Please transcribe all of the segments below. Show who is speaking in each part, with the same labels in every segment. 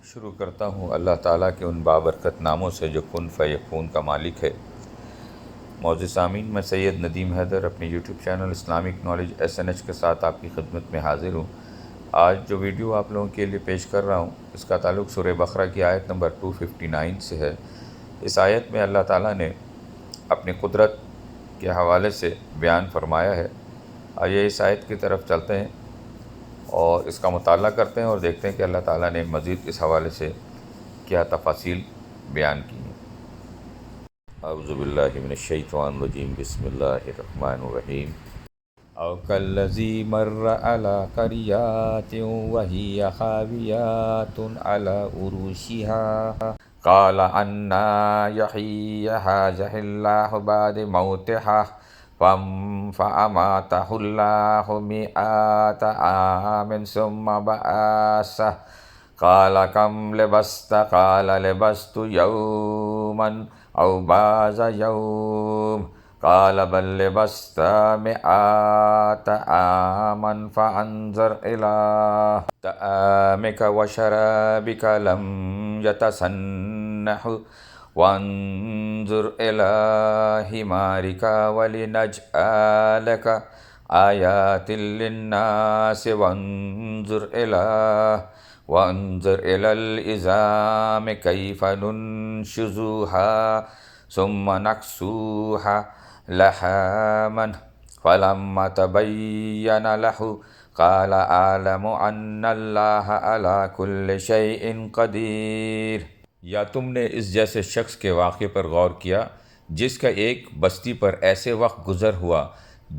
Speaker 1: شروع کرتا ہوں اللہ تعالیٰ کے ان بابرکت ناموں سے جو کن فیکون کا مالک ہے۔ معزز سامعین، میں سید ندیم حیدر اپنے YouTube channel Islamic knowledge SNH کے ساتھ آپ کی خدمت میں حاضر ہوں۔ آج جو ویڈیو آپ لوگوں کے لیے پیش کر رہا ہوں اس کا تعلق سورہ بقرہ کی آیت نمبر 259 سے ہے۔ اس آیت میں اللہ تعالیٰ نے اپنی قدرت کے حوالے سے بیان فرمایا ہے۔ آئیے اس آیت کی طرف چلتے ہیں اور اس کا مطالعہ کرتے ہیں اور دیکھتے ہیں کہ اللہ تعالیٰ نے مزید اس حوالے سے کیا تفاصیل بیان کی ہیں۔ اعوذ باللہ من الشیطان الرجیم، بسم اللہ الرحمن الرحیم۔ او کالذی مر علی قریات وہی خاویات علی عروشها قال انا یحیی ھذہ اللہ بعد موتها فأماتہ اللہ مئات عام ثم بعثہ قال کم لبثت قال لبثت یوما او بعض یوم قال بل لبثت مئات عاما فانظر إلى طعامك وشرابك لم يتسنح وانظر إلى حمارك ولنجعلك آيات للناس وانظر إلى العظام كيف ننشزها ثم نكسوها لحما فلما تبين له قال أعلم أن الله على كل شيء قدير۔ یا تم نے اس جیسے شخص کے واقعے پر غور کیا جس کا ایک بستی پر ایسے وقت گزر ہوا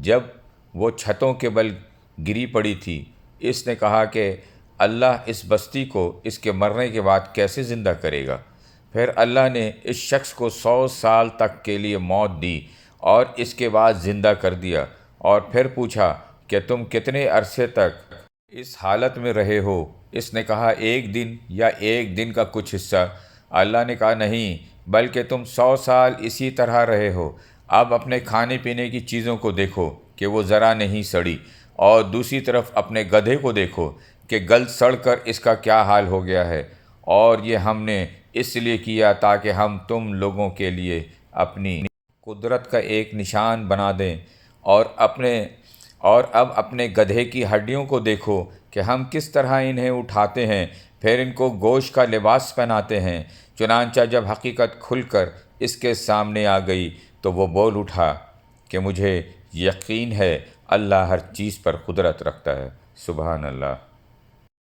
Speaker 1: جب وہ چھتوں کے بل گری پڑی تھی۔ اس نے کہا کہ اللہ اس بستی کو اس کے مرنے کے بعد کیسے زندہ کرے گا؟ پھر اللہ نے اس شخص کو 100 سال تک کے لیے موت دی اور اس کے بعد زندہ کر دیا، اور پھر پوچھا کہ تم کتنے عرصے تک اس حالت میں رہے ہو؟ اس نے کہا ایک دن یا ایک دن کا کچھ حصہ۔ اللہ نے کہا نہیں، بلکہ تم 100 سال اسی طرح رہے ہو۔ اب اپنے کھانے پینے کی چیزوں کو دیکھو کہ وہ ذرا نہیں سڑی، اور دوسری طرف اپنے گدھے کو دیکھو کہ گل سڑ کر اس کا کیا حال ہو گیا ہے، اور یہ ہم نے اس لیے کیا تاکہ ہم تم لوگوں کے لیے اپنی قدرت کا ایک نشان بنا دیں۔ اور اب اپنے گدھے کی ہڈیوں کو دیکھو کہ ہم کس طرح انہیں اٹھاتے ہیں، پھر ان کو گوشت کا لباس پہناتے ہیں۔ چنانچہ جب حقیقت کھل کر اس کے سامنے آ گئی تو وہ بول اٹھا کہ مجھے یقین ہے اللہ ہر چیز پر قدرت رکھتا ہے۔ سبحان اللہ۔